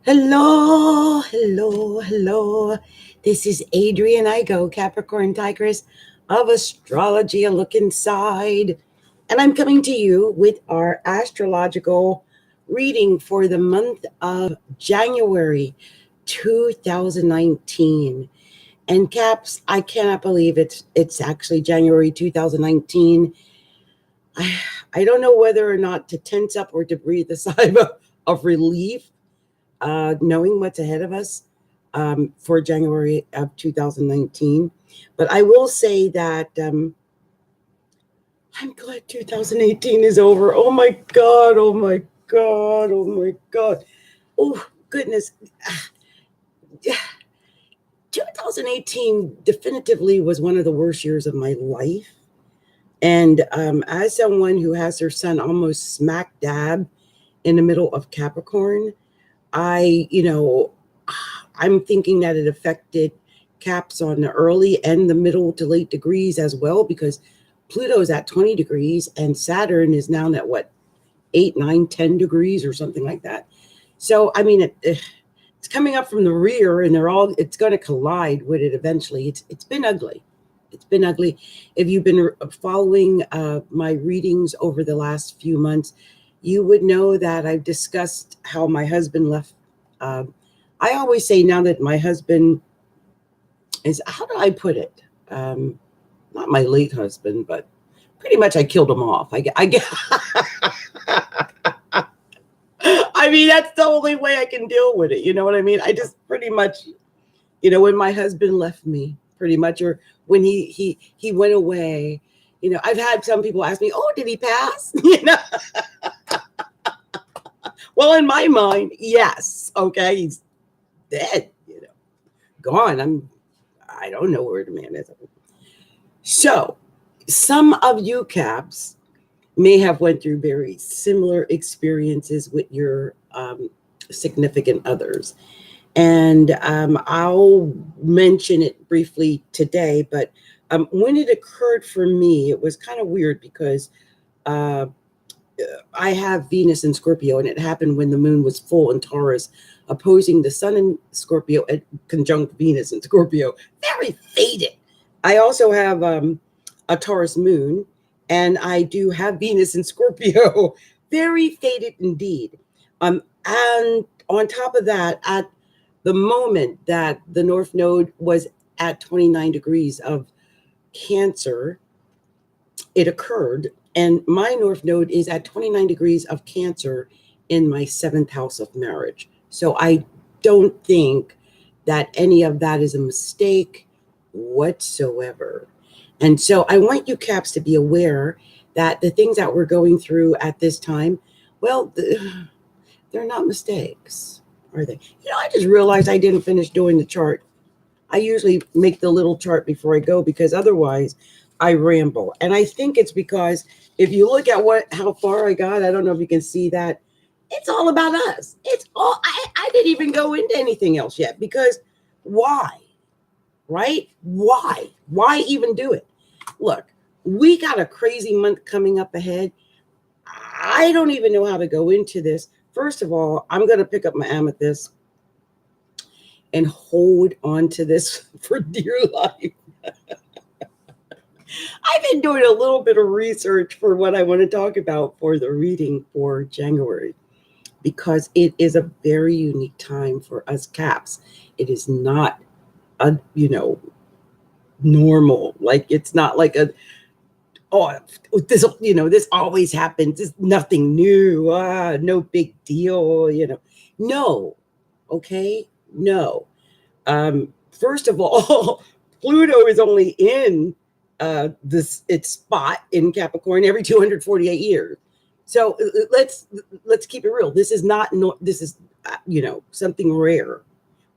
Hello, hello, hello. This is Adrian Igo, Capricorntigress of Astrology, a look inside. And I'm coming to you with our astrological reading for the month of January 2019. And Caps, I cannot believe it's actually January 2019. I don't know whether or not to tense up or to breathe a sigh of relief, knowing what's ahead of us for January of 2019. But I will say that I'm glad 2018 is over. Oh my God, oh my God, oh my God. Oh, goodness. 2018 definitively was one of the worst years of my life. And as someone who has their sun almost smack dab in the middle of Capricorn, I'm thinking that it affected Caps on the early and the middle to late degrees as well, because Pluto is at 20 degrees and Saturn is now at what, 8, 9, 10 degrees or something like that. So, I mean, it's coming up from the rear and it's going to collide with it eventually. It's been ugly. It's been ugly. If you've been following my readings over the last few months, you would know that I've discussed how my husband left. I always say now that my husband is, how do I put it? Not my late husband, but pretty much I killed him off. I I mean, that's the only way I can deal with it. You know what I mean? I just pretty much, when my husband left me, pretty much, or when he went away, I've had some people ask me, "Oh, did he pass?" Well, in my mind, yes. Okay, he's dead. Gone. I don't know where the man is. So, some of you Caps may have went through very similar experiences with your significant others. And I'll mention it briefly today, but when it occurred for me, it was kind of weird because I have Venus in Scorpio, and it happened when the moon was full in Taurus, opposing the sun in Scorpio and conjunct Venus in Scorpio. Very fated. I also have a Taurus moon, and I do have Venus in Scorpio. Very fated indeed. And on top of that, at the moment that the North Node was at 29 degrees of Cancer, it occurred. And my North Node is at 29 degrees of Cancer in my 7th house of marriage. So I don't think that any of that is a mistake whatsoever. And so I want you Caps to be aware that the things that we're going through at this time, well, they're not mistakes, are they? I just realized I didn't finish doing the chart. I usually make the little chart before I go because otherwise I ramble. And I think it's because if you look at how far I got, I don't know if you can see that. It's all about us. It's all, I didn't even go into anything else yet because why? Right? Why? Why even do it? Look, we got a crazy month coming up ahead. I don't even know how to go into this. First of all, I'm going to pick up my amethyst and hold on to this for dear life. I've been doing a little bit of research for what I want to talk about for the reading for January, because it is a very unique time for us Caps. It is not a, normal. Like, it's not like this always happens. It's nothing new. No big deal, No. Okay? No. First of all, Pluto is only in its spot in Capricorn every 248 years. So let's keep it real. This is not this is something rare.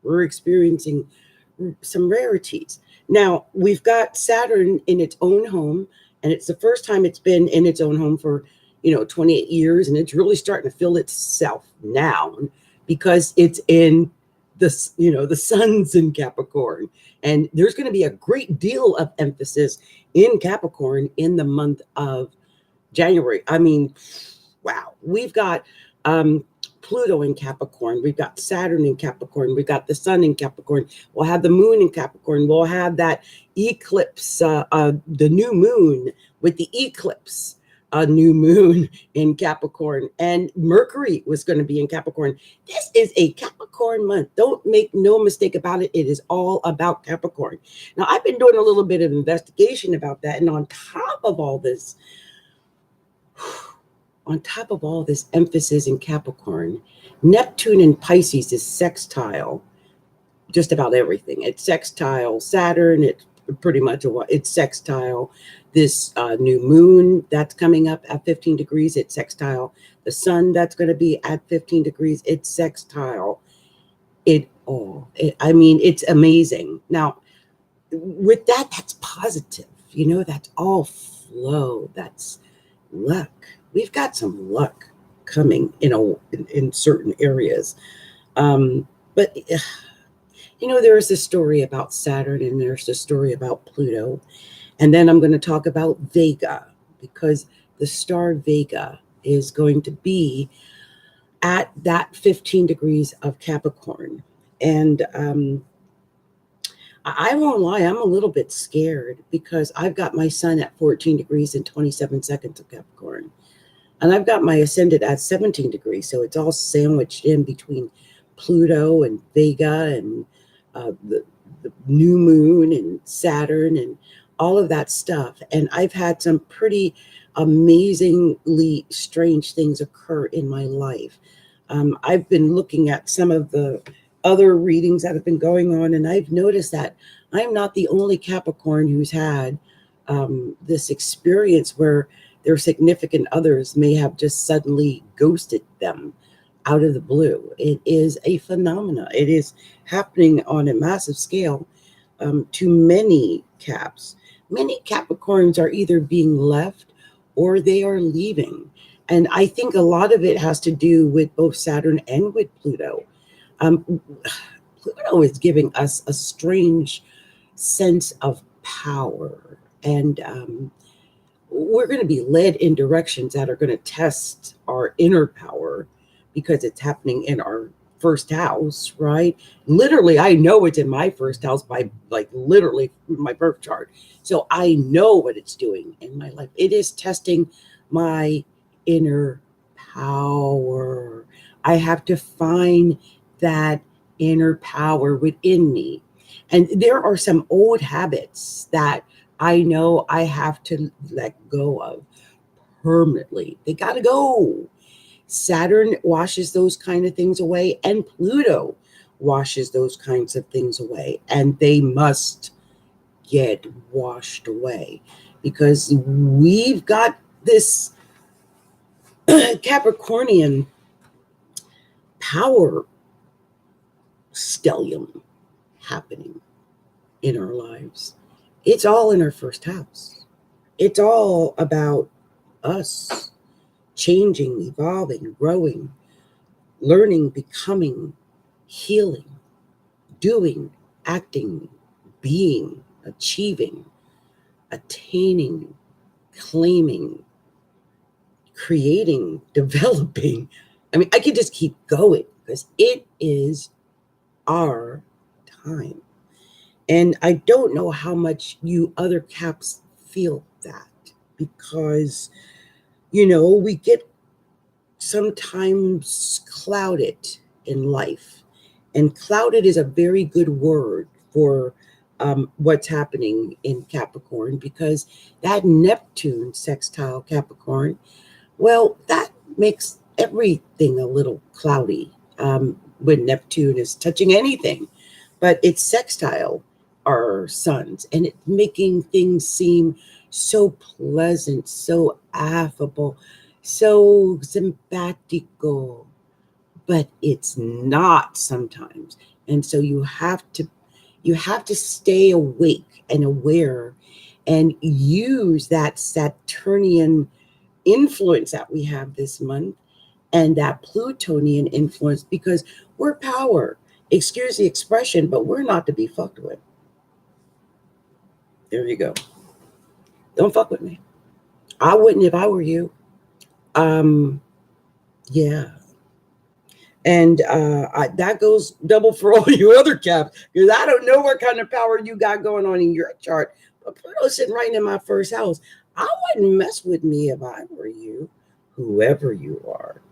We're experiencing some rarities. Now, we've got Saturn in its own home, and it's the first time it's been in its own home for 28 years, and it's really starting to feel itself now because it's in the sun's in Capricorn, and there's going to be a great deal of emphasis in Capricorn in the month of January. I mean, wow, we've got Pluto in Capricorn. We've got Saturn in Capricorn. We've got the sun in Capricorn. We'll have the moon in Capricorn. We'll have that eclipse, the new moon with the eclipse, a new moon in Capricorn. And Mercury was going to be in Capricorn. This is a Capricorn month. Don't make no mistake about it. It is all about Capricorn. Now, I've been doing a little bit of investigation about that. And on top of all this emphasis in Capricorn, Neptune in Pisces is sextile just about everything. It's sextile Saturn. It's pretty much it's sextile this new moon that's coming up at 15 degrees. It's sextile the sun that's going to be at 15 degrees. It's sextile it all. I mean, it's amazing. Now, with that, that's positive. You know, that's all flow. That's luck. We've got some luck coming in certain areas. But you know, there's a story about Saturn and there's a story about Pluto. And then I'm going to talk about Vega, because the star Vega is going to be at that 15 degrees of Capricorn. And I won't lie, I'm a little bit scared because I've got my sun at 14 degrees and 27 seconds of Capricorn. And I've got my ascendant at 17 degrees. So it's all sandwiched in between Pluto and Vega and the new moon and Saturn and all of that stuff. And I've had some pretty amazingly strange things occur in my life. I've been looking at some of the other readings that have been going on, and I've noticed that I'm not the only Capricorn who's had this experience where their significant others may have just suddenly ghosted them out of the blue. It is a phenomena. It is happening on a massive scale to many Caps. Many Capricorns are either being left or they are leaving. And I think a lot of it has to do with both Saturn and with Pluto. Pluto is giving us a strange sense of power. And we're going to be led in directions that are going to test our inner power because it's happening in our first house, right? Literally, I know it's in my first house by literally my birth chart. So I know what it's doing in my life. It is testing my inner power. I have to find that inner power within me. And there are some old habits that I know I have to let go of permanently. They got to go. Saturn washes those kind of things away, and Pluto washes those kinds of things away, and they must get washed away because we've got this Capricornian power stellium happening in our lives. It's all in our first house. It's all about us changing, evolving, growing, learning, becoming, healing, doing, acting, being, achieving, attaining, claiming, creating, developing. I mean, I could just keep going because it is our time. And I don't know how much you other Caps feel that, because, you know, we get sometimes clouded in life. And clouded is a very good word for what's happening in Capricorn, because that Neptune sextile Capricorn, well, that makes everything a little cloudy when Neptune is touching anything. But it's sextile our suns, and it's making things seem so pleasant, so affable, so simpatico, but it's not sometimes. And so you have to stay awake and aware and use that Saturnian influence that we have this month and that Plutonian influence, because we're power. Excuse the expression, but we're not to be fucked with. There you go. Don't fuck with me. I wouldn't if I were you. Yeah. And that goes double for all you other Caps, because I don't know what kind of power you got going on in your chart. But Pluto's sitting right in my first house. I wouldn't mess with me if I were you, whoever you are.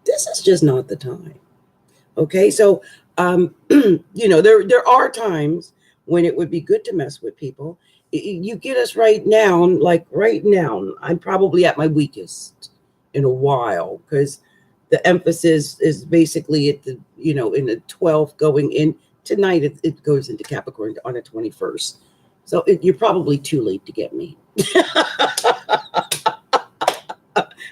This is just not the time. Okay, so there are times when it would be good to mess with people. You get us right now, like right now, I'm probably at my weakest in a while, because the emphasis is basically at the in the 12th going in tonight. It goes into Capricorn on the 21st, so you're probably too late to get me.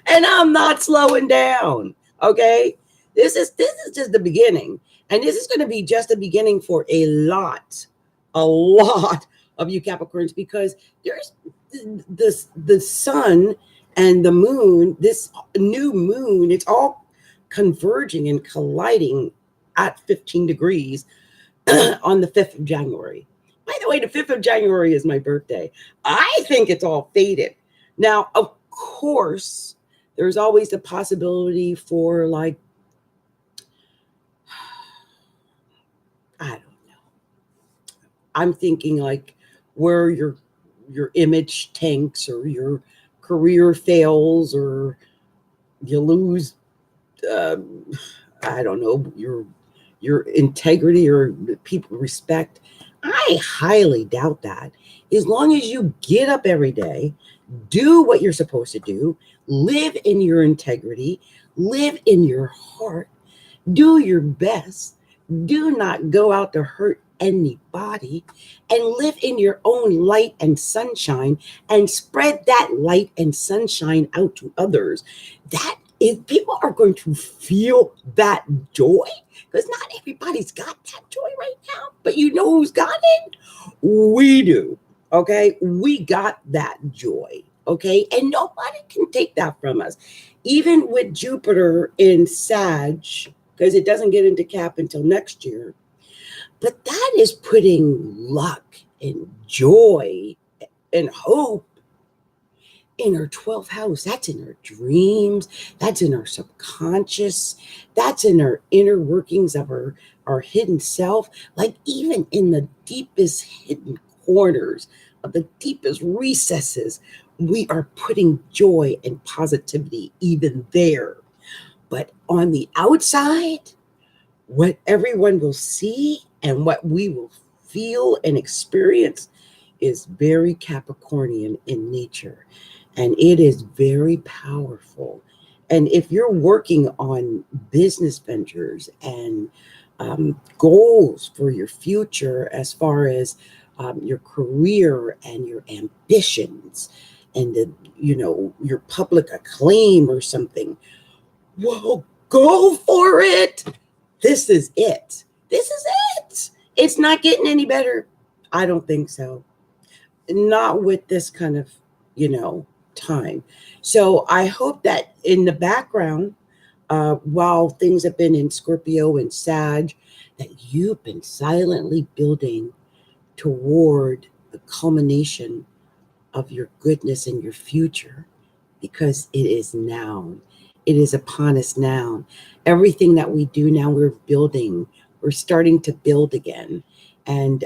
And I'm not slowing down. Okay, this is just the beginning, and this is going to be just the beginning for a lot of you Capricorns, because there's the sun and the moon, this new moon, it's all converging and colliding at 15 degrees on the 5th of January. By the way, the 5th of January is my birthday. I think it's all fated. Now, of course, there's always the possibility for, like, I don't know. I'm thinking like where your image tanks, or your career fails, or you lose I don't know, your integrity, or people respect. I highly doubt that. As long as you get up every day, do what you're supposed to do, live in your integrity, live in your heart, do your best, do not go out to hurt anybody, and live in your own light and sunshine, and spread that light and sunshine out to others. That is, people are going to feel that joy, because not everybody's got that joy right now. But you know who's got it? We do. Okay, we got that joy. Okay, and nobody can take that from us. Even with Jupiter in Sag, because it doesn't get into Cap until next year. But that is putting luck and joy and hope in our 12th house. That's in our dreams. That's in our subconscious. That's in our inner workings of our hidden self. Like, even in the deepest hidden corners of the deepest recesses, we are putting joy and positivity even there. But on the outside, what everyone will see and what we will feel and experience is very Capricornian in nature. And it is very powerful. And if you're working on business ventures and goals for your future, as far as your career and your ambitions, and your public acclaim or something, well, go for it. This is it. This is it. It's not getting any better. I don't think so. Not with this kind of, time. So I hope that in the background, while things have been in Scorpio and Sag, that you've been silently building toward the culmination of your goodness and your future, because it is now. It is upon us now. Everything that we do now, we're building. We're starting to build again. And,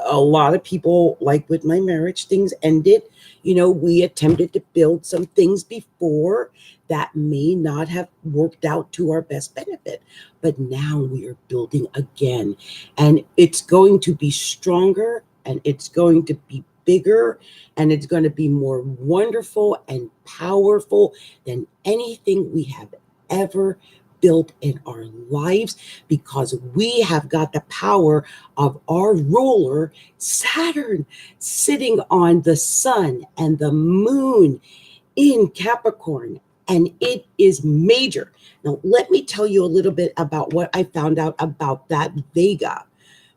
a lot of people, like with my marriage, things ended. We attempted to build some things before that may not have worked out to our best benefit. But now we are building again. And it's going to be stronger, and it's going to be bigger, and it's going to be more wonderful and powerful than anything we have ever built in our lives, because we have got the power of our ruler, Saturn, sitting on the sun and the moon in Capricorn, and it is major. Now, let me tell you a little bit about what I found out about that Vega,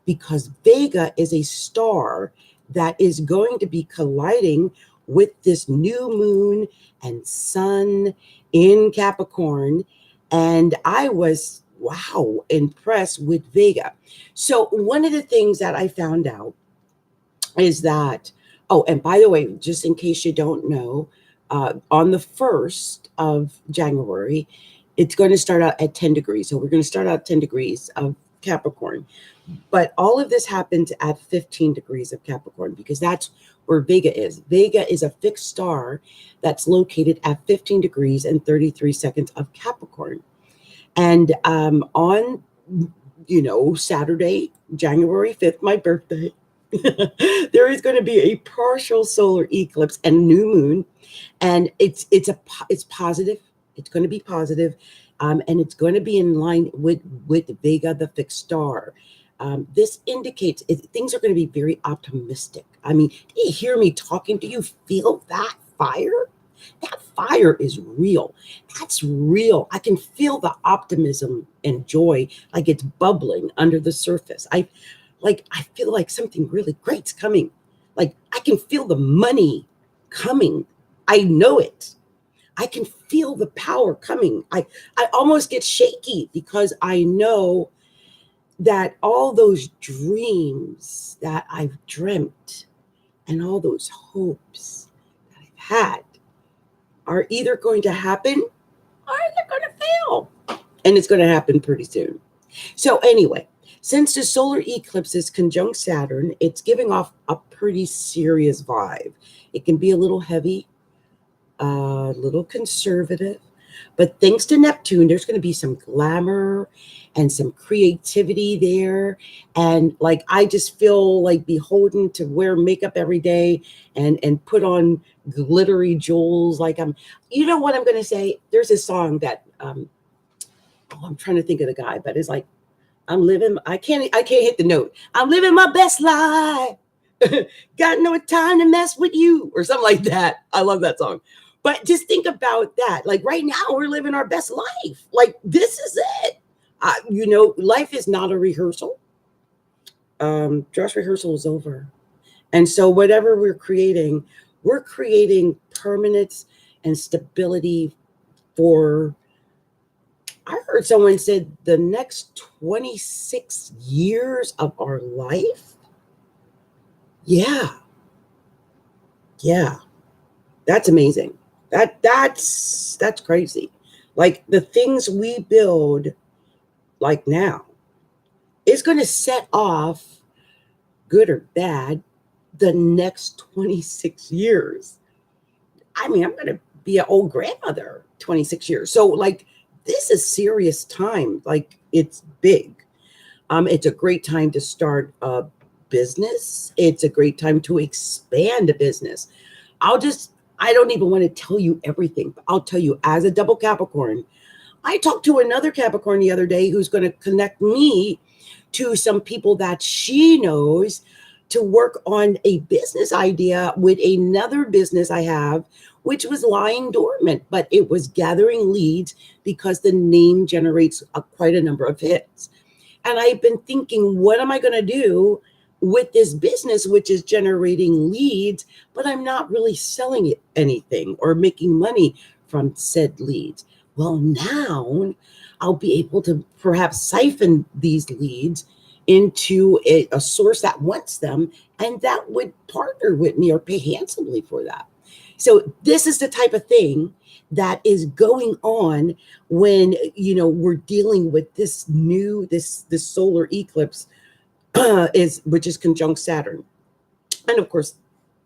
because Vega is a star that is going to be colliding with this new moon and sun in Capricorn. And I was, wow, impressed with Vega. So one of the things that I found out is that, oh, and by the way, just in case you don't know, on the 1st of January It's going to start out at 10 degrees. So we're going to start out 10 degrees of Capricorn. But all of this happens at 15 degrees of Capricorn because that's where Vega is. Vega is a fixed star that's located at 15 degrees and 33 seconds of Capricorn. And on, Saturday, January 5th, my birthday, there is going to be a partial solar eclipse and new moon. And it's positive. It's going to be positive. And it's going to be in line with Vega, the fixed star. This indicates things are going to be very optimistic. I mean, do you hear me talking? Do you feel that fire? That fire is real. That's real. I can feel the optimism and joy, like it's bubbling under the surface. I feel like something really great's coming. Like I can feel the money coming. I know it. I can feel the power coming. I almost get shaky because I know that all those dreams that I've dreamt and all those hopes that I've had are either going to happen or they're going to fail. And it's going to happen pretty soon. So anyway, since the solar eclipse is conjunct Saturn, it's giving off a pretty serious vibe. It can be a little heavy, a little conservative, but thanks to Neptune, there's going to be some glamour and some creativity there. And like, I just feel like beholden to wear makeup every day and put on glittery jewels. Like you know what I'm going to say? There's a song that, I'm trying to think of the guy, but it's like, I can't hit the note. I'm living my best life. Got no time to mess with you or something like that. I love that song. But just think about that. Like right now, we're living our best life. Like this is it. Life is not a rehearsal. Dress rehearsal is over. And so whatever we're creating permanence and stability for, I heard someone said the next 26 years of our life. Yeah. That's amazing. That's crazy. Like the things we build like now is going to set off, good or bad, the next 26 years. I mean, I'm going to be an old grandmother 26 years. So like this is serious time. Like it's big. It's a great time to start a business. It's a great time to expand a business. I don't even want to tell you everything, but I'll tell you, as a double Capricorn, I talked to another Capricorn the other day who's going to connect me to some people that she knows to work on a business idea with another business I have, which was lying dormant, but it was gathering leads because the name generates quite a number of hits. And I've been thinking, what am I going to do with this business, which is generating leads, but I'm not really selling it anything or making money from said leads? Well, now I'll be able to perhaps siphon these leads into a source that wants them and that would partner with me or pay handsomely for that. So this is the type of thing that is going on when, we're dealing with this solar eclipse, which is conjunct Saturn. And of course,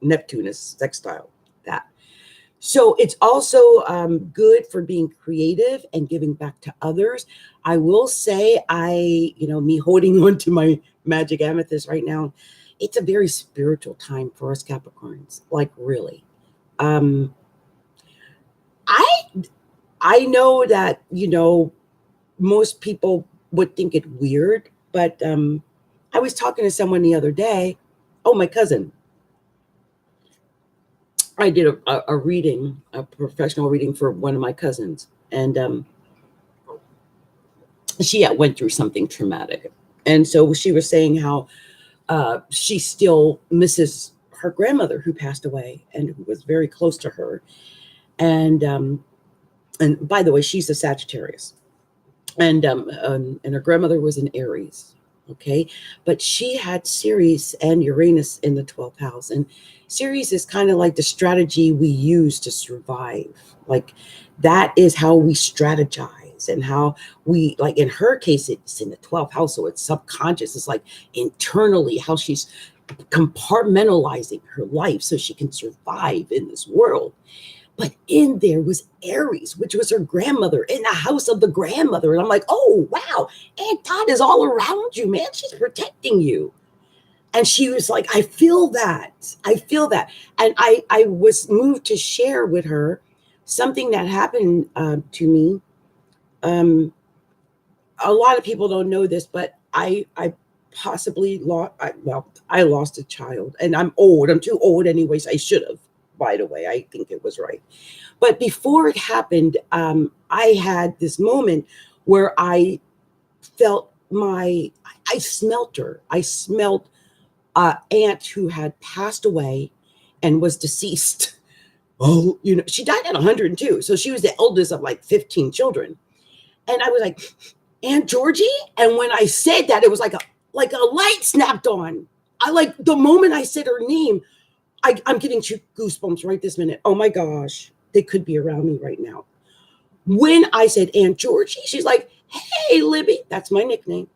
Neptune is sextile that. So it's also good for being creative and giving back to others. I will say, me holding on to my magic amethyst right now, it's a very spiritual time for us Capricorns, like really. I know that, most people would think it weird, but I was talking to someone the other day. Oh, my cousin. I did a reading, a professional reading for one of my cousins. And she went through something traumatic. And so she was saying how she still misses her grandmother who passed away and who was very close to her. And by the way, she's a Sagittarius. And her grandmother was an Aries. Okay. But she had Ceres and Uranus in the 12th house. And Ceres is kind of like the strategy we use to survive. Like that is how we strategize. habits and how we, like in her case, it's in the 12th house, so it's subconscious. It's like internally how she's compartmentalizing her life so she can survive in this world. But in there was Aries, which was her grandmother, in the house of the grandmother. And I'm like, oh, wow, Aunt Todd is all around you, man. She's protecting you. And she was like, I feel that. I feel that. And I was moved to share with her something that happened to me. A lot of people don't know this, but I possibly lost, I lost a child. And I'm old. I'm too old anyways. I should have, by the way. I think it was right. But before it happened, I had this moment where I felt I smelt her. I smelt aunt who had passed away and was deceased. Oh, she died at 102. So she was the eldest of like 15 children. And I was like, Aunt Georgie? And when I said that, it was like a light snapped on. The moment I said her name, I'm getting goosebumps right this minute. Oh my gosh, they could be around me right now. When I said Aunt Georgie, she's like, hey, Libby, that's my nickname.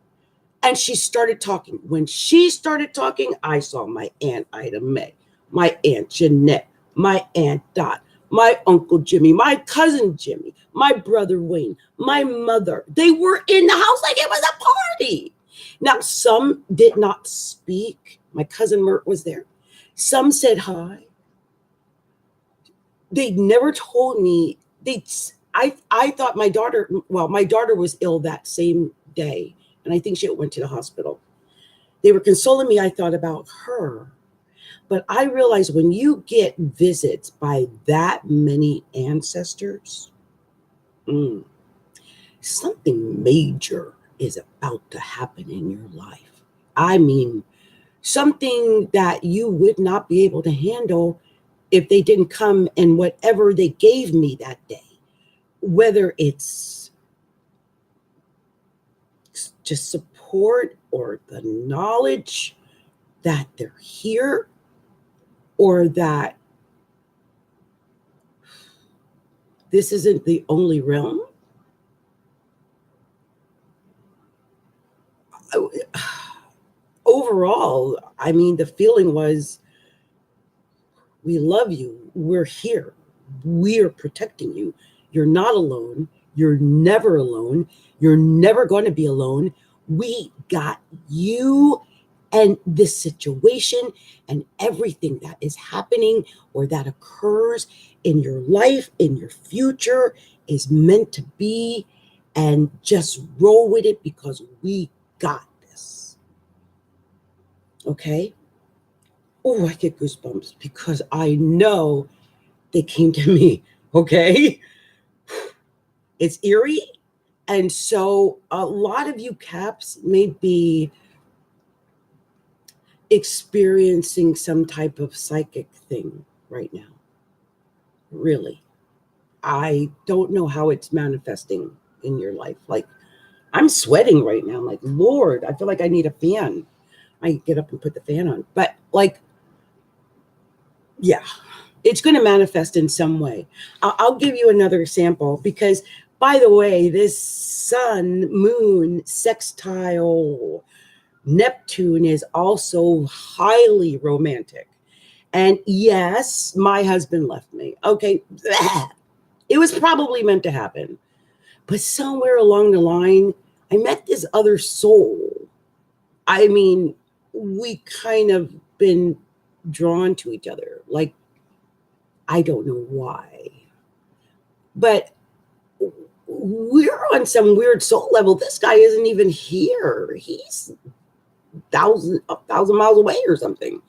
And she started talking. When she started talking, I saw my Aunt Ida Mae, my Aunt Jeanette, my Aunt Dot, my Uncle Jimmy, my cousin Jimmy, my brother Wayne, my mother. They were in the house like it was a party. Now, some did not speak. My cousin Mert was there. Some said hi. They never told me. I thought my daughter was ill that same day. And I think she went to the hospital. They were consoling me. I thought about her. But I realized when you get visits by that many ancestors, something major is about to happen in your life. I mean, something that you would not be able to handle if they didn't come and whatever they gave me that day, whether it's just support or the knowledge that they're here, or that this isn't the only realm. Overall, I mean, the feeling was, we love you. We're here. We're protecting you. You're not alone. You're never alone. You're never going to be alone. We got you, and this situation and everything that is happening or that occurs in your life, in your future, is meant to be, and just roll with it because we got this. Okay? Oh, I get goosebumps because I know they came to me. Okay? It's eerie. And so a lot of you Caps may be experiencing some type of psychic thing right now. Really. I don't know how it's manifesting in your life. Like, I'm sweating right now. I'm like, Lord, I feel like I need a fan. I get up and put the fan on. But like, yeah, it's going to manifest in some way. I'll give you another example because, by the way, this sun, moon, sextile, Neptune is also highly romantic. And yes, my husband left me. Okay, it was probably meant to happen. But somewhere along the line, I met this other soul. I mean, we kind of been drawn to each other. Like, I don't know why. But we're on some weird soul level. This guy isn't even here. He's 1,000 miles away or something.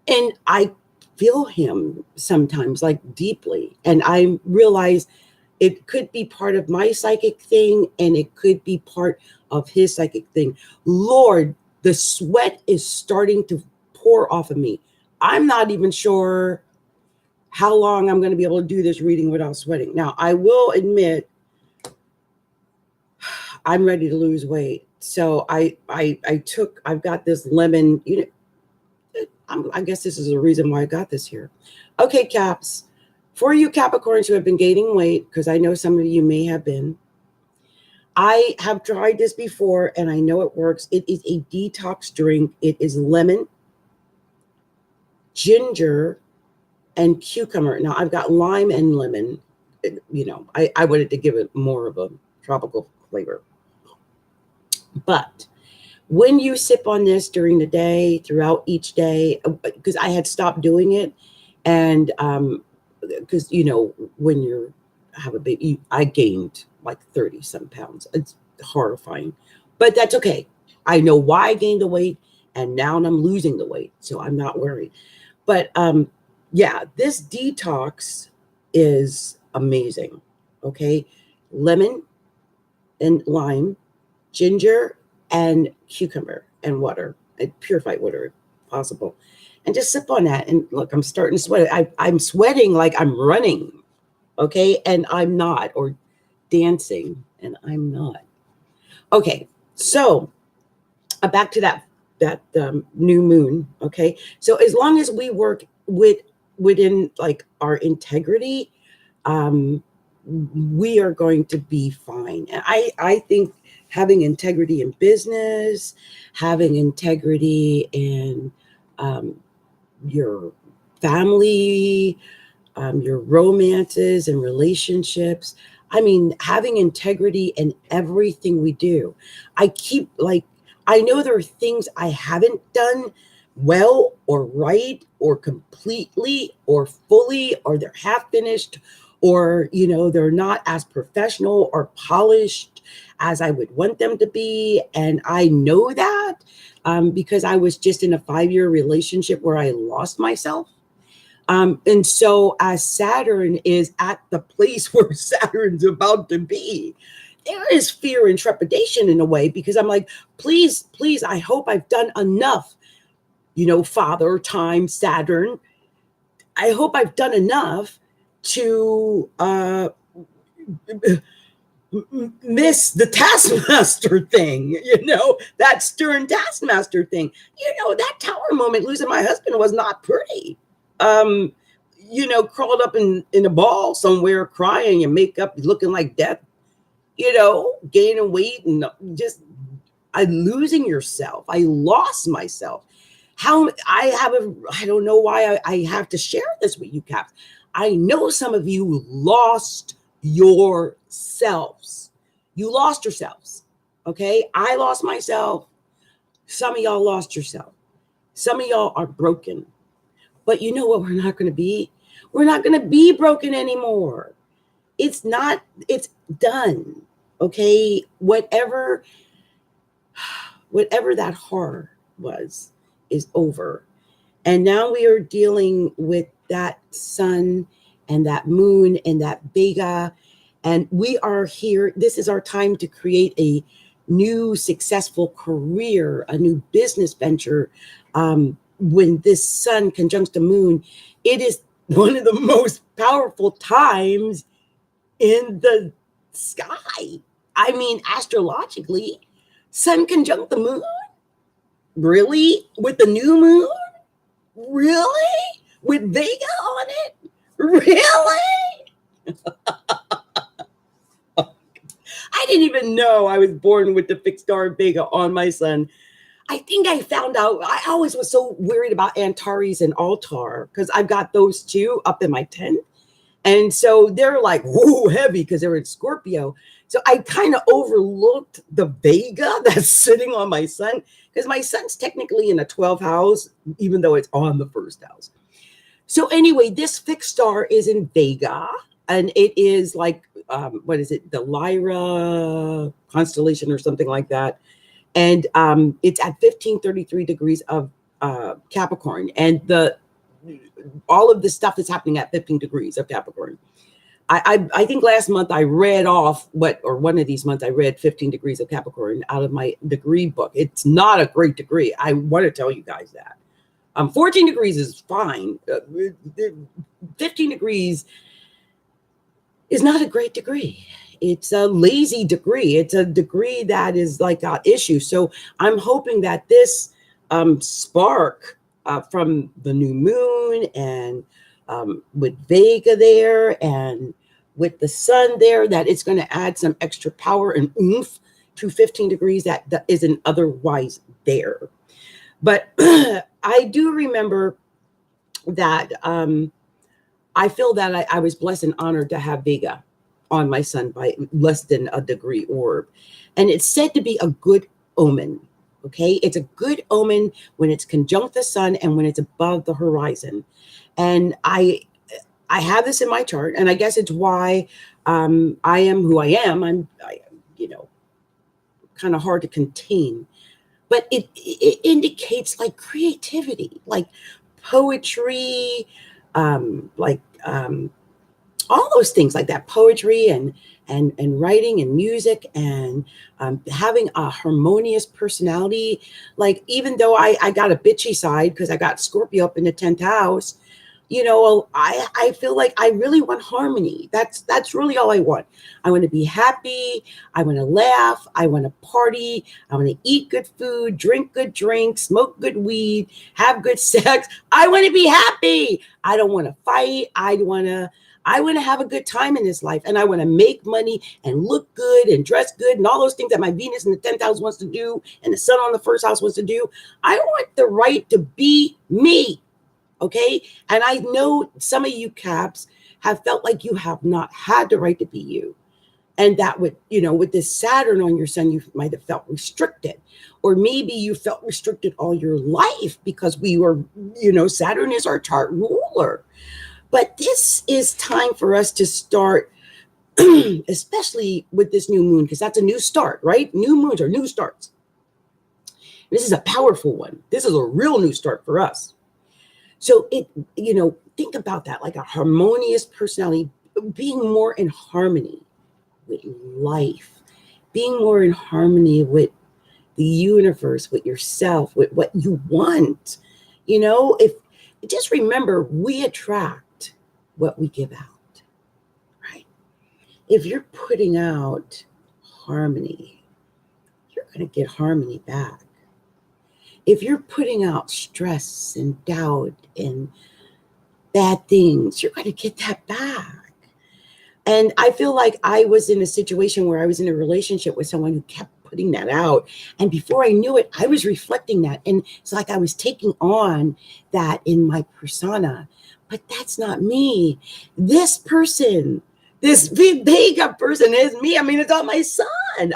And I feel him sometimes, like, deeply. And I realize it could be part of my psychic thing, and it could be part of his psychic thing. Lord, the sweat is starting to pour off of me. I'm not even sure how long I'm going to be able to do this reading without sweating. Now, I will admit, I'm ready to lose weight. So I've got this lemon, I guess this is the reason why I got this here. Okay, Caps, for you Capricorns who have been gaining weight, because I know some of you may have been, I have tried this before and I know it works. It is a detox drink. It is lemon, ginger, and cucumber. Now I've got lime and lemon. You know, I wanted to give it more of a tropical flavor. But when you sip on this during the day, throughout each day, because I had stopped doing it, and because you know when you have a baby, I gained like 30 some pounds. It's horrifying, but that's okay. I know why I gained the weight, and now I'm losing the weight, so I'm not worried. But yeah, this detox is amazing. Okay, lemon and lime, ginger and cucumber and water, and purified water if possible. And just sip on that. And look, I'm starting to sweat. I'm sweating like I'm running. Okay. And I'm not, or dancing, and I'm not. Okay. So back to that new moon. Okay. So as long as we work within like our integrity, we are going to be fine. And I think having integrity in business, having integrity in your family, your romances and relationships. I mean, having integrity in everything we do. I keep like, I know there are things I haven't done well or right or completely or fully, or they're half finished, or, you know, they're not as professional or polished as I would want them to be. And I know that because I was just in a 5-year relationship where I lost myself. And so as Saturn is at the place where Saturn's about to be, there is fear and trepidation in a way, because I'm like, please, please, I hope I've done enough, you know, Father, Time, Saturn. I hope I've done enough to miss the taskmaster thing, you know, that stern taskmaster thing. You know, that tower moment, losing my husband, was not pretty. You know, crawled up in a ball somewhere crying and makeup looking like death, you know, gaining weight and just losing yourself. I lost myself. How I don't know why I have to share this with you, Caps. I know some of you lost yourselves. You lost yourselves. Okay. I lost myself. Some of y'all lost yourself. Some of y'all are broken. But you know what we're not going to be? We're not going to be broken anymore. It's done. Okay. Whatever that horror was is over. And now we are dealing with that sun and that moon and that Vega. And we are here. This is our time to create a new successful career, a new business venture. When this sun conjuncts the moon, it is one of the most powerful times in the sky. I mean, astrologically, sun conjunct the moon? Really? With the new moon? Really? With Vega on it? Really? I didn't even know I was born with the fixed star Vega on my sun. I think I found out, I always was so worried about Antares and Altar because I've got those two up in my tent. And so they're like, whoa, heavy because they're in Scorpio. So I kind of overlooked the Vega that's sitting on my sun, because my sun's technically in a 12th house, even though it's on the first house. So anyway, this fixed star is in Vega, and it is like, what is it? The Lyra constellation or something like that. And it's at 1533 degrees of Capricorn. And all of the stuff that's happening at 15 degrees of Capricorn. I think last month I read off one of these months I read 15 degrees of Capricorn out of my degree book. It's not a great degree. I want to tell you guys that. 14 degrees is fine. 15 degrees is not a great degree. It's a lazy degree. It's a degree that is like an issue. So I'm hoping that this spark from the new moon and with Vega there and with the sun there, that it's going to add some extra power and oomph to 15 degrees that isn't otherwise there. But I do remember that I feel that I was blessed and honored to have Vega on my sun by less than a degree orb. And it's said to be a good omen. Okay. It's a good omen when it's conjunct the sun and when it's above the horizon. And I have this in my chart, and I guess it's why I am who I am. You know, kind of hard to contain, but it indicates like creativity, like poetry, like all those things like that, poetry and writing and music and having a harmonious personality. Like, even though I got a bitchy side because I got Scorpio up in the 10th house, you know, I feel like I really want harmony. That's really all I want. I want to be happy. I want to laugh. I want to party. I want to eat good food, drink good drinks, smoke good weed, have good sex. I want to be happy. I don't want to fight. I want to have a good time in this life, and I want to make money and look good and dress good and all those things that my Venus in the 10th house wants to do and the sun on the first house wants to do. I want the right to be me. Okay. And I know some of you Caps have felt like you have not had the right to be you. And that would, you know, with this Saturn on your sun, you might have felt restricted, or maybe you felt restricted all your life because we were, you know, Saturn is our chart ruler. But this is time for us to start, especially with this new moon, because that's a new start, right? New moons are new starts. This is a powerful one. This is a real new start for us. So you know, think about that, like a harmonious personality, being more in harmony with life, being more in harmony with the universe, with yourself, with what you want. You know, if just remember, we attract what we give out, right? If you're putting out harmony, you're going to get harmony back. If you're putting out stress and doubt and bad things, you're going to get that back. And I feel like I was in a situation where I was in a relationship with someone who kept putting that out. And before I knew it, I was reflecting that. And it's like I was taking on that in my persona. But that's not me. This person, this Vega person is me. I mean, it's on my sun.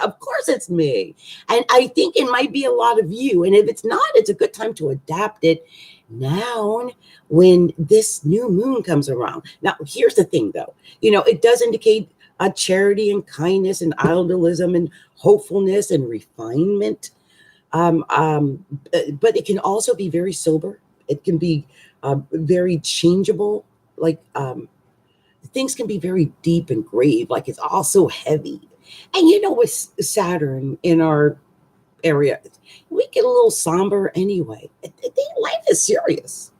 Of course it's me. And I think it might be a lot of you. And if it's not, it's a good time to adapt it now when this new moon comes around. Now, here's the thing, though. You know, it does indicate a charity and kindness and idealism and hopefulness and refinement. But it can also be very sober. It can be very changeable. Like, things can be very deep and grave, like it's all so heavy. And you know, with Saturn in our area, we get a little somber anyway. Life is serious.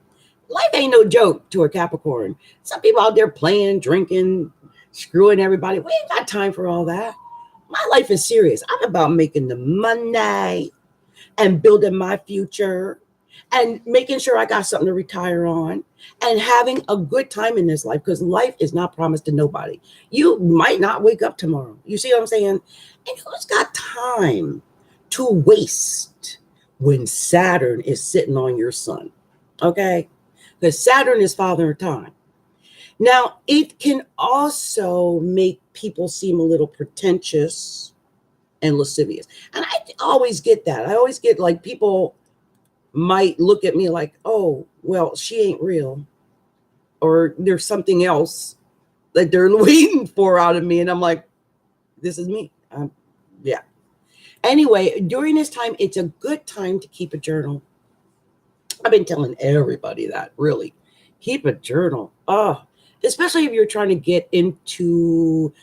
Life ain't no joke to a Capricorn. Some people out there playing, drinking, screwing everybody. We ain't got time for all that. My life is serious. I'm about making the money and building my future and making sure I got something to retire on and having a good time in this life, because life is not promised to nobody. You might not wake up tomorrow. You see what I'm saying? And who's got time to waste when Saturn is sitting on your sun? Okay? Because Saturn is father of time. Now, it can also make people seem a little pretentious and lascivious. And I always get that. I always get like people might look at me like, oh, well, she ain't real. Or there's something else that they're waiting for out of me. And I'm like, this is me. Yeah. Anyway, during this time, it's a good time to keep a journal. I've been telling everybody that, really. Keep a journal. Oh, especially if you're trying to get into,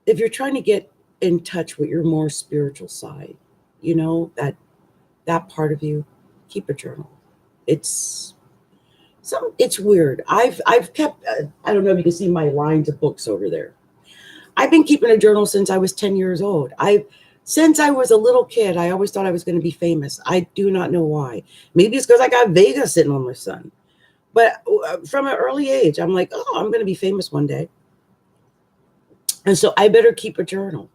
if you're trying to get in touch with your more spiritual side, you know, that part of you, keep a journal. It's weird. I've kept, I don't know if you can see my lines of books over there. I've been keeping a journal since I was 10 years old. Since I was a little kid, I always thought I was going to be famous. I do not know why. Maybe it's because I got Vega sitting on my sun. But from an early age, I'm like, oh, I'm going to be famous one day. And so I better keep a journal.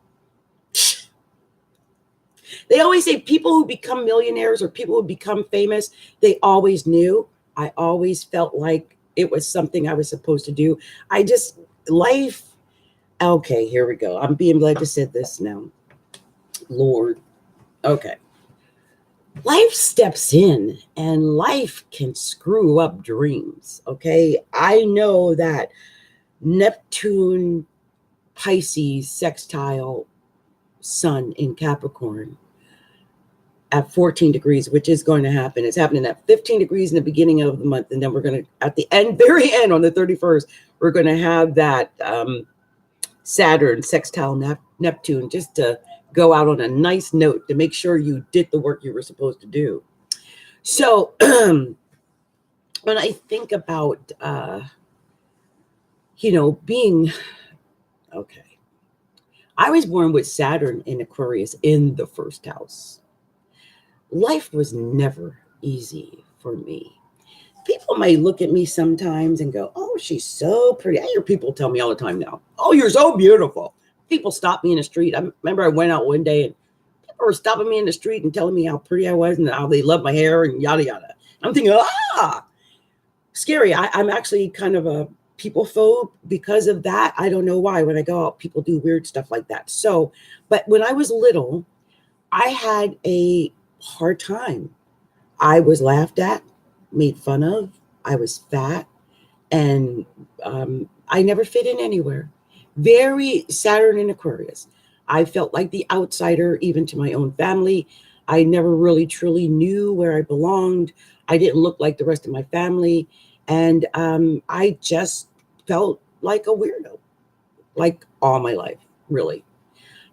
They always say people who become millionaires or people who become famous, they always knew. I always felt like it was something I was supposed to do. Life, okay, here we go. I'm being led to say this now. Lord, okay. Life steps in and life can screw up dreams, okay? I know that Neptune, Pisces, sextile, Sun in Capricorn at 14 degrees, which is going to happen. It's happening at 15 degrees in the beginning of the month. And then we're going to, at the end, very end on the 31st, we're going to have that Saturn sextile Neptune, just to go out on a nice note to make sure you did the work you were supposed to do. So when I think about, being, okay, I was born with Saturn in Aquarius in the first house. Life was never easy for me. People might look at me sometimes and go, oh, she's so pretty. I hear people tell me all the time now, oh, you're so beautiful. People stop me in the street. I remember I went out one day and people were stopping me in the street and telling me how pretty I was and how they love my hair and yada, yada. I'm thinking, scary. I'm actually kind of a people phobe because of that. I don't know why. When I go out, people do weird stuff like that. So, but when I was little, I had a hard time. I was laughed at, made fun of. I was fat, and I never fit in anywhere. Very Saturn in Aquarius. I felt like the outsider, even to my own family. I never really truly knew where I belonged. I didn't look like the rest of my family. And I just felt like a weirdo, like all my life, really.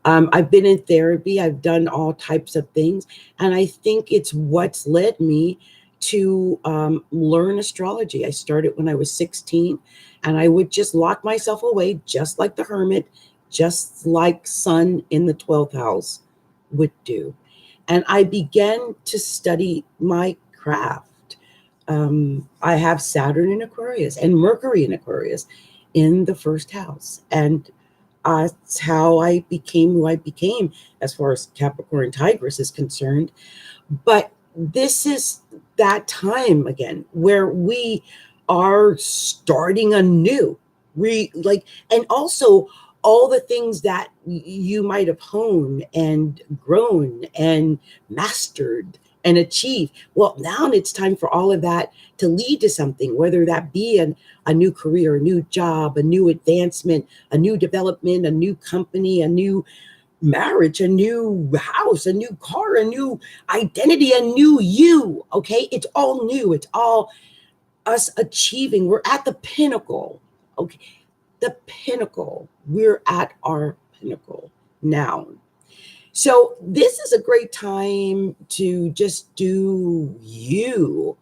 I've been in therapy. I've done all types of things. And I think it's what's led me to learn astrology. I started when I was 16, and I would just lock myself away, just like the hermit, just like Sun in the 12th house would do. And I began to study my craft. I have Saturn in Aquarius and Mercury in Aquarius in the first house. And that's how I became who I became as far as Capricorntigress is concerned. But this is that time again where we are starting anew. And also all the things that you might have honed and grown and mastered and achieved. Well, now it's time for all of that to lead to something, whether that be a new career, a new job, a new advancement, a new development, a new company, a new marriage, a new house, a new car, a new identity, a new you. Okay. It's all new. It's all us achieving. We're at the pinnacle. Okay. The pinnacle. We're at our pinnacle now. So this is a great time to just do you.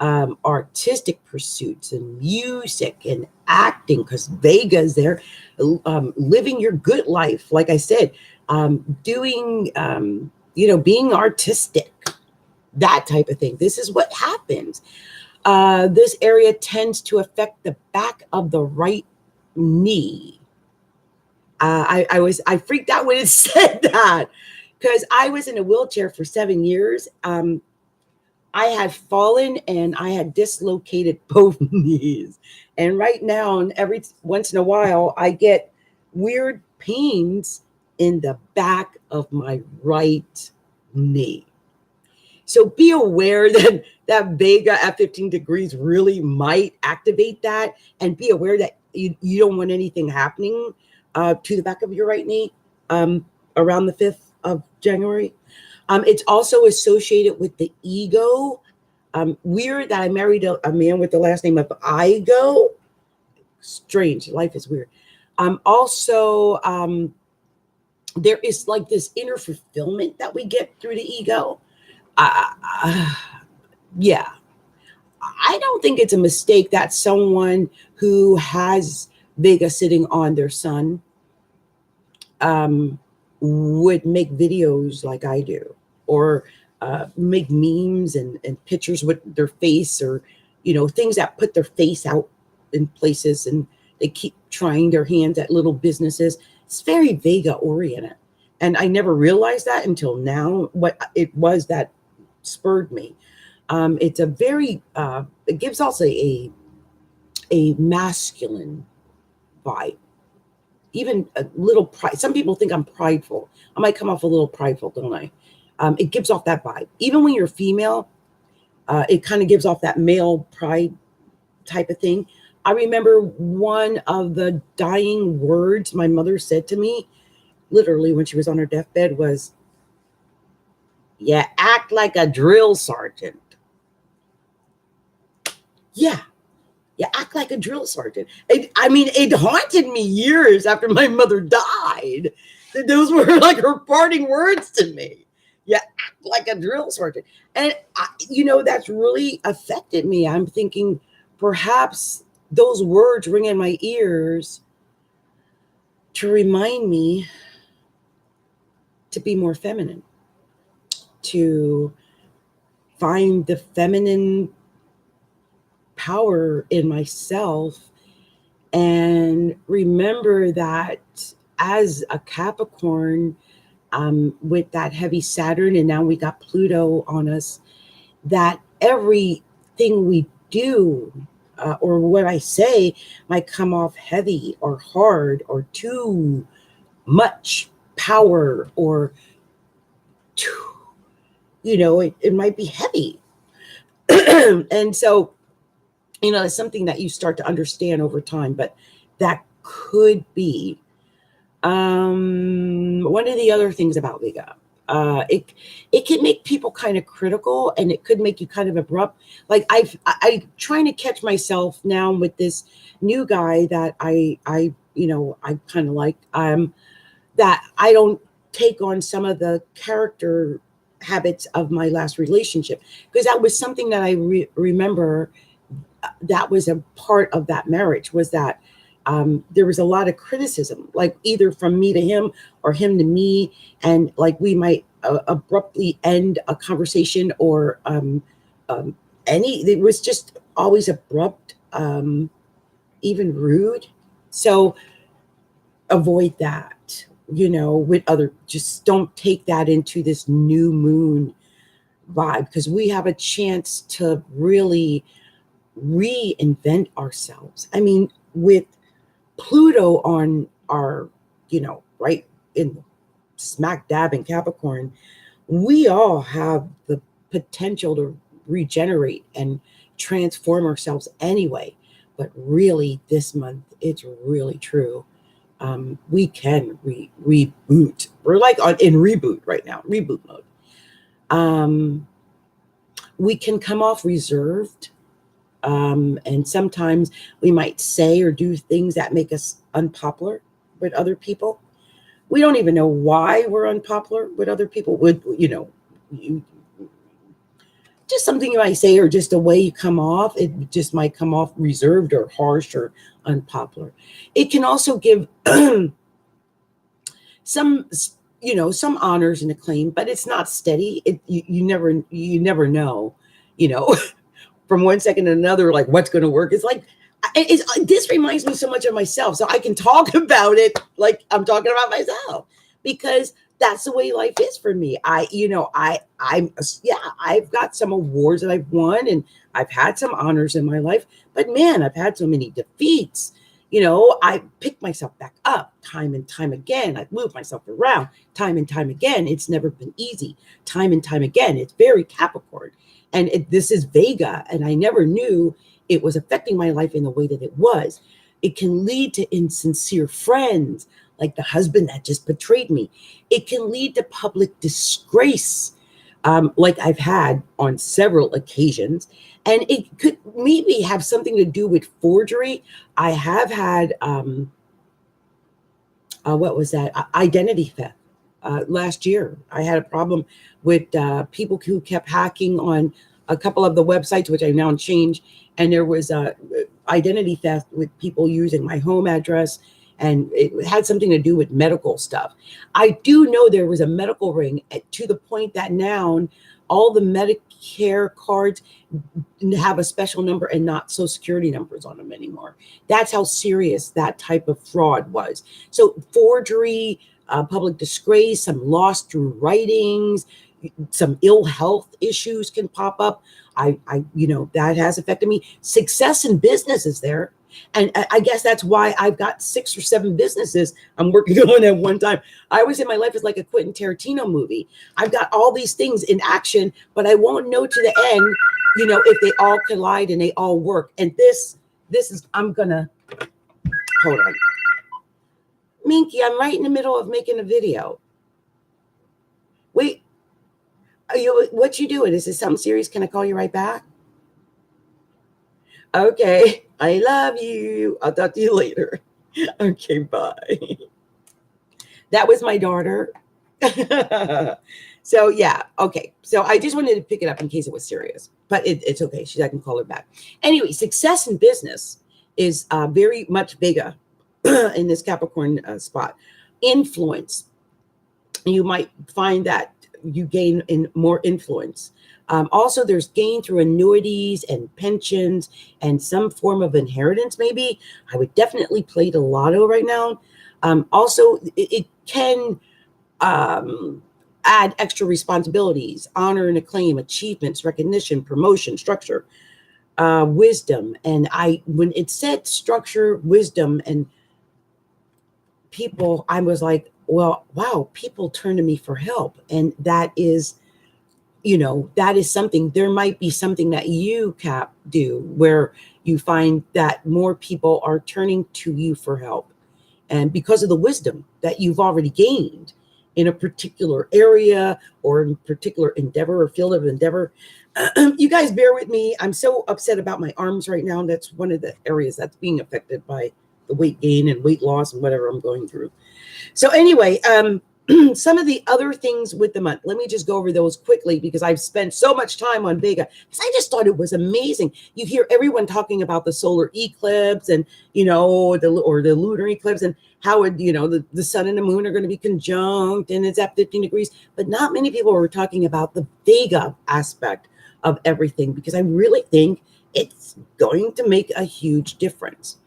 Artistic pursuits and music and acting, because Vega is there, living your good life. Like I said, doing, being artistic, that type of thing. This is what happens. This area tends to affect the back of the right knee. I freaked out when it said that because I was in a wheelchair for 7 years. I had fallen and I had dislocated both knees. And right now, and every once in a while, I get weird pains in the back of my right knee. So be aware that Vega at 15 degrees really might activate that, and be aware that you don't want anything happening to the back of your right knee around the 5th of January. It's also associated with the ego. Weird that I married a man with the last name of Igo. Strange. Life is weird. Also, there is like this inner fulfillment that we get through the ego. Yeah. I don't think it's a mistake that someone who has Vega sitting on their sun would make videos like I do, or make memes and pictures with their face, or things that put their face out in places, and they keep trying their hands at little businesses. It's very Vega oriented. And I never realized that until now, what it was that spurred me. It's a very, it gives also a masculine vibe, even a little pride. Some people think I'm prideful. I might come off a little prideful, don't I? It gives off that vibe. Even when you're female, it kind of gives off that male pride type of thing. I remember one of the dying words my mother said to me, literally when she was on her deathbed, was, "You act like a drill sergeant." Yeah, you act like a drill sergeant. It haunted me years after my mother died. Those were like her parting words to me. You act like a drill sergeant. And, that's really affected me. I'm thinking perhaps those words ring in my ears to remind me to be more feminine, to find the feminine power in myself, and remember that as a Capricorn, with that heavy Saturn, and now we got Pluto on us, that everything we do, or what I say, might come off heavy or hard or too much power, or too, it might be heavy. And so, it's something that you start to understand over time, but that could be one of the other things about Vega. It can make people kind of critical, and it could make you kind of abrupt. Like I'm trying to catch myself now with this new guy that I kind of like, that I don't take on some of the character habits of my last relationship, because that was something that I remember that was a part of that marriage, was that there was a lot of criticism, like either from me to him or him to me, and like we might abruptly end a conversation, or it was just always abrupt, even rude. So avoid that, with other, just don't take that into this new moon vibe, because we have a chance to really reinvent ourselves. I mean, with Pluto on our, right in smack dab in Capricorn, we all have the potential to regenerate and transform ourselves anyway. But really, this month, it's really true. We can reboot. We're like in reboot right now, reboot mode. We can come off reserved. And sometimes we might say or do things that make us unpopular with other people. We don't even know why we're unpopular with other people. Just something you might say, or just the way you come off, it just might come off reserved or harsh or unpopular. It can also give some honors and acclaim, but it's not steady. You never know, from one second to another, like what's going to work. It's like, this reminds me so much of myself, so I can talk about it like I'm talking about myself, because that's the way life is for me. I've got some awards that I've won, and I've had some honors in my life, but man, I've had so many defeats. I picked myself back up time and time again. I've moved myself around time and time again. It's never been easy. Time and time again. It's very Capricorn. And this is Vega, and I never knew it was affecting my life in the way that it was. It can lead to insincere friends, like the husband that just betrayed me. It can lead to public disgrace, like I've had on several occasions. And it could maybe have something to do with forgery. I have had, what was that? Identity theft. Last year, I had a problem with people who kept hacking on a couple of the websites, which I now changed. And there was identity theft with people using my home address, and it had something to do with medical stuff. I do know there was a medical ring to the point that now all the Medicare cards have a special number and not Social Security numbers on them anymore. That's how serious that type of fraud was. So forgery, public disgrace, some lost through writings, some ill health issues can pop up. That has affected me. Success in business is there. And I guess that's why I've got 6 or 7 businesses I'm working on at one time. I always say my life is like a Quentin Tarantino movie. I've got all these things in action, but I won't know to the end, if they all collide and they all work. And this is, hold on. Minky, I'm right in the middle of making a video. Wait, what you doing? Is this something serious? Can I call you right back? Okay, I love you. I'll talk to you later. Okay, bye. That was my daughter. So yeah, okay. So I just wanted to pick it up in case it was serious, but it's okay. I can call her back. Anyway, success in business is very much bigger in this Capricorn spot. Influence. You might find that you gain in more influence. Also, there's gain through annuities and pensions and some form of inheritance, maybe. I would definitely play the lotto right now. Also, it can add extra responsibilities, honor and acclaim, achievements, recognition, promotion, structure, wisdom. And when it said structure, wisdom, and people, I was like, well, wow, people turn to me for help. And that is, that is something. There might be something that you, Cap, do where you find that more people are turning to you for help. And because of the wisdom that you've already gained in a particular area or in particular endeavor or field of endeavor, you guys bear with me. I'm so upset about my arms right now. That's one of the areas that's being affected by the weight gain and weight loss and whatever I'm going through. So anyway, some of the other things with the month, let me just go over those quickly because I've spent so much time on Vega because I just thought it was amazing. You hear everyone talking about the solar eclipse and, the lunar eclipse and how the sun and the moon are going to be conjunct and it's at 15 degrees. But not many people were talking about the Vega aspect of everything because I really think it's going to make a huge difference.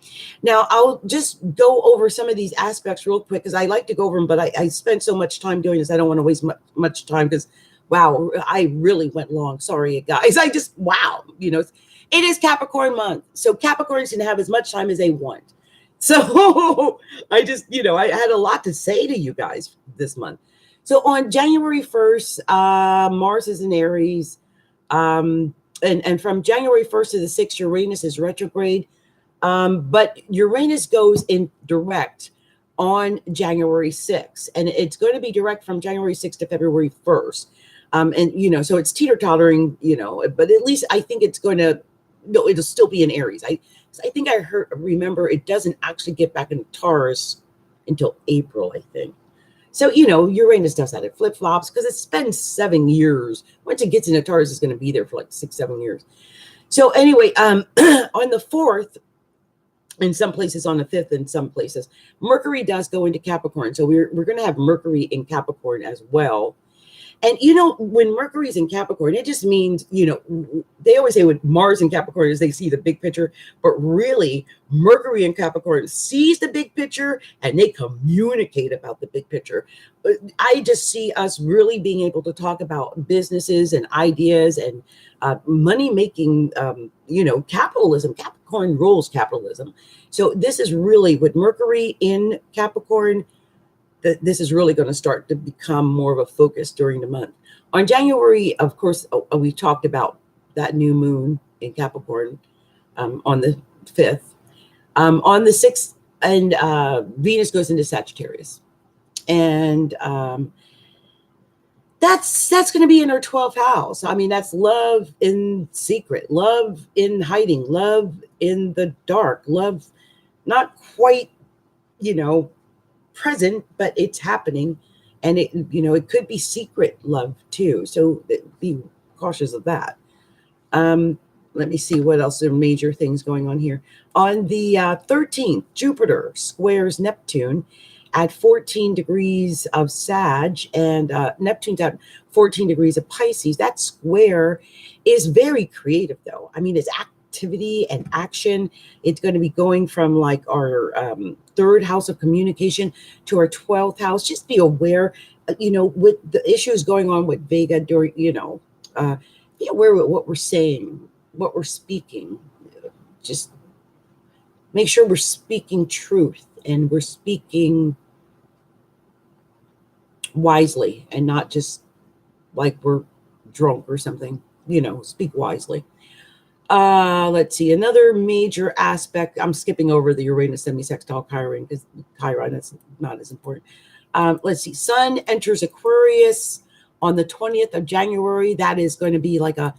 Now, I'll just go over some of these aspects real quick because I like to go over them, but I spent so much time doing this. I don't want to waste much time because, wow, I really went long. Sorry, guys. It is Capricorn month. So Capricorns can have as much time as they want. So I just, I had a lot to say to you guys this month. So on January 1st, Mars is in Aries. And from January 1st to the 6th, Uranus is retrograde. But Uranus goes in direct on January 6th. And it's going to be direct from January 6th to February 1st. So it's teeter-tottering, but at least I think it'll still be in Aries. I think remember it doesn't actually get back into Taurus until April, I think. So, Uranus does that. It flip-flops because it's been 7 years. Once it gets into Taurus, it's going to be there for like 6-7 years. So anyway, on the 4th, in some places on the 5th, in some places, Mercury does go into Capricorn. So we're going to have Mercury in Capricorn as well. And, when Mercury's in Capricorn, it just means, they always say with Mars in Capricorn is they see the big picture, but really Mercury in Capricorn sees the big picture and they communicate about the big picture. I just see us really being able to talk about businesses and ideas and money making, capitalism. Capricorn rules capitalism. So this is really with Mercury in Capricorn, this is really going to start to become more of a focus during the month. On January, of course, we talked about that new moon in Capricorn on the 5th. On the 6th, and Venus goes into Sagittarius. And that's going to be in her 12th house. I mean, that's love in secret, love in hiding, love in the dark, love not quite, present, but it's happening. And it could be secret love too. So be cautious of that. Let me see what else are major things going on here. On the 13th, Jupiter squares Neptune. at 14 degrees of Sag, and Neptune's at 14 degrees of Pisces. That square is very creative, though. I mean, it's activity and action. It's going to be going from like our third house of communication to our 12th house. Just be aware, with the issues going on with Vega during, be aware of what we're saying, what we're speaking. Just make sure we're speaking truth and we're speaking wisely and not just like we're drunk or something. Speak wisely. Let's see, another major aspect. I'm skipping over the Uranus semi-sextile Chiron because Chiron is not as important. Let's see, Sun enters Aquarius on the 20th of January. That is going to be like the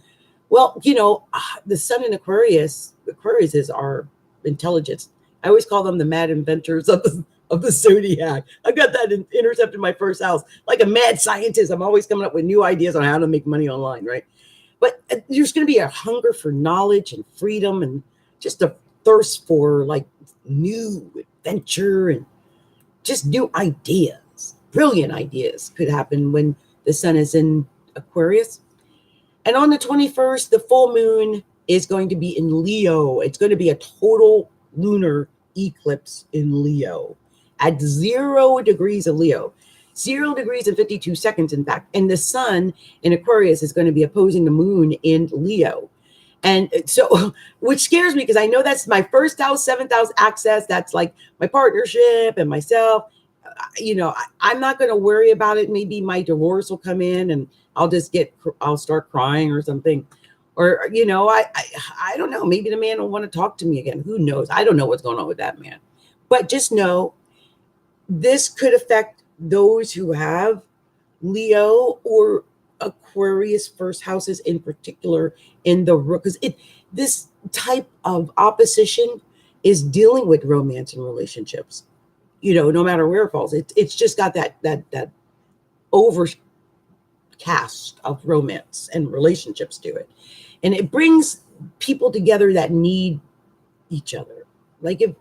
Sun in Aquarius is our intelligence. I always call them the mad inventors of the zodiac. I've got that intercept in my first house. Like a mad scientist, I'm always coming up with new ideas on how to make money online, right? But there's going to be a hunger for knowledge and freedom and just a thirst for like new adventure and just new ideas. Brilliant ideas could happen when the Sun is in Aquarius. And on the 21st, the full moon is going to be in Leo. It's going to be a total lunar eclipse in Leo at 0 degrees of Leo. 0 degrees and 52 seconds, in fact. And the Sun in Aquarius is going to be opposing the moon in Leo. And so, which scares me because I know that's my first house, 7th house access. That's like my partnership and myself. I'm not going to worry about it. Maybe my divorce will come in and I'll start crying or something. Or, I don't know. Maybe the man will want to talk to me again. Who knows? I don't know what's going on with that man. But just know this could affect those who have Leo or Aquarius first houses in particular in the rook, because this type of opposition is dealing with romance and relationships. No matter where it falls, it's just got that overcast of romance and relationships to it, and it brings people together that need each other. Like if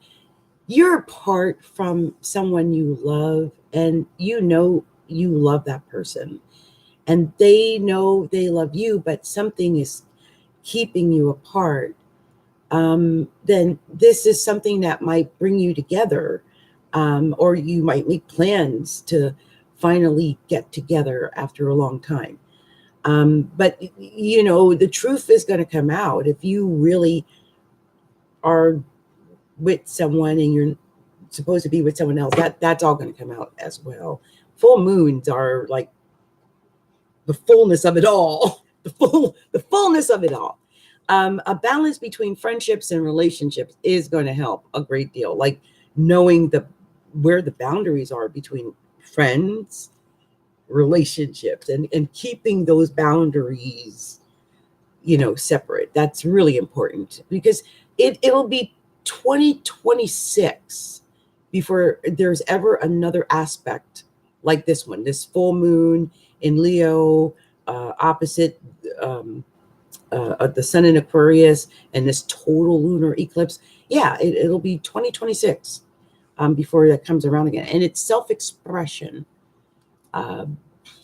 you're apart from someone you love and you love that person and they know they love you, but something is keeping you apart, then this is something that might bring you together, or you might make plans to finally get together after a long time. But the truth is going to come out if you really are with someone and you're supposed to be with someone else. That's all going to come out as well. Full moons are like the fullness of it all. The fullness of it all. A balance between friendships and relationships is going to help a great deal. Like knowing where the boundaries are between friends, relationships, and keeping those boundaries, separate. That's really important because it'll be 2026 before there's ever another aspect like this one, this full moon in Leo, opposite the Sun in Aquarius, and this total lunar eclipse. Yeah, it'll be 2026 before that comes around again. And it's self-expression,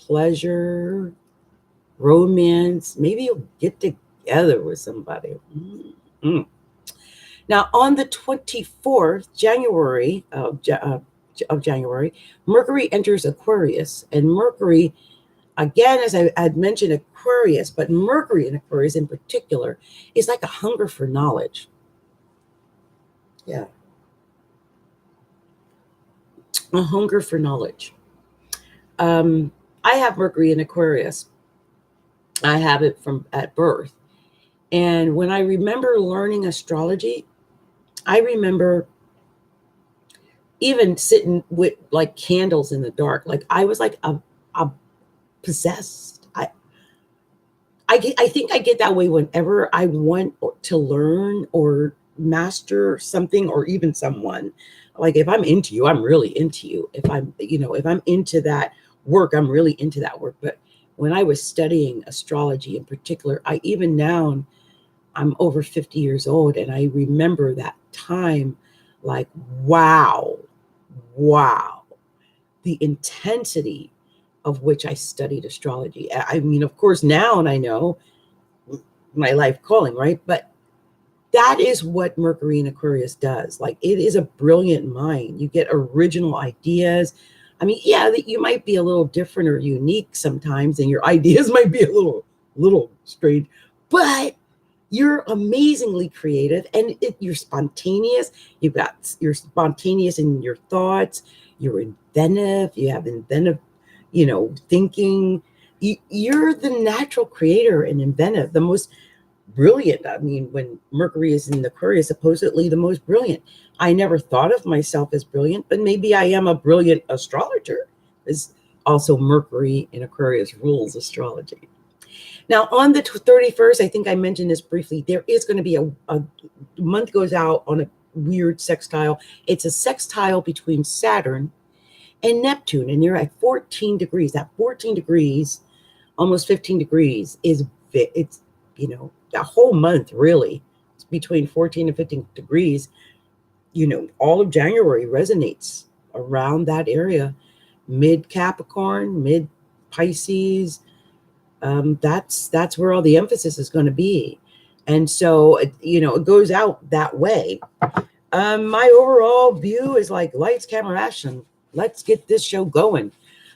pleasure, romance. Maybe you'll get together with somebody. Mm-hmm. Now, on the 24th January of January, Mercury enters Aquarius, and Mercury, again, as I had mentioned, Aquarius, but Mercury in Aquarius in particular is like a hunger for knowledge. Yeah, a hunger for knowledge. I have Mercury in Aquarius. I have it at birth, and when I remember learning astrology, I remember even sitting with like candles in the dark. Like I was like a possessed. I think I get that way whenever I want to learn or master something or even someone. Like if I'm into you, I'm really into you. If I'm into that work, I'm really into that work. But when I was studying astrology in particular, I'm over 50 years old, and I remember that time like, wow. the intensity of which I studied astrology. I mean, of course, now and I know my life calling, right? But that is what Mercury in Aquarius does. Like, it is a brilliant mind. You get original ideas. I mean, yeah, that you might be a little different or unique sometimes, and your ideas might be a little strange, but you're amazingly creative, and you're spontaneous. You're spontaneous in your thoughts. You're inventive. You have inventive, thinking. You're the natural creator and inventive, the most brilliant. I mean, when Mercury is in Aquarius, supposedly the most brilliant. I never thought of myself as brilliant, but maybe I am a brilliant astrologer, because also Mercury in Aquarius rules astrology. Now, on the 31st, I think I mentioned this briefly, there is going to be a month goes out on a weird sextile. It's a sextile between Saturn and Neptune, and you're at 14 degrees. That 14 degrees, almost 15 degrees, it's a whole month, really. It's between 14 and 15 degrees. All of January resonates around that area, mid Capricorn, mid Pisces. That's where all the emphasis is going to be. And so, it goes out that way. My overall view is like lights, camera, action. Let's get this show going.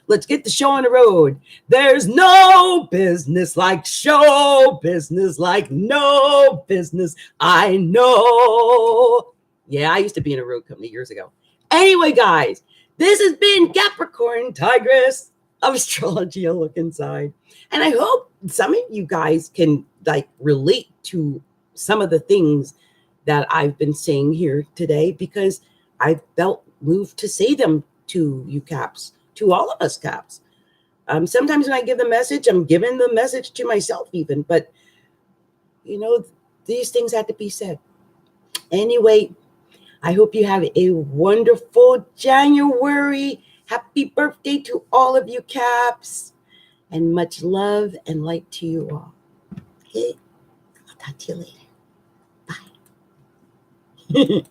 Let's get the show on the road. There's no business like show business, like no business. I know. Yeah, I used to be in a road company years ago. Anyway, guys, this has been Capricorntigress of Astrology, a look inside. And I hope some of you guys can relate to some of the things that I've been saying here today, because I felt moved to say them to you Caps, to all of us Caps. Sometimes when I give the message, I'm giving the message to myself even, but these things had to be said. Anyway, I hope you have a wonderful January. Happy birthday to all of you Caps, and much love and light to you all. Okay, I'll talk to you later. Bye.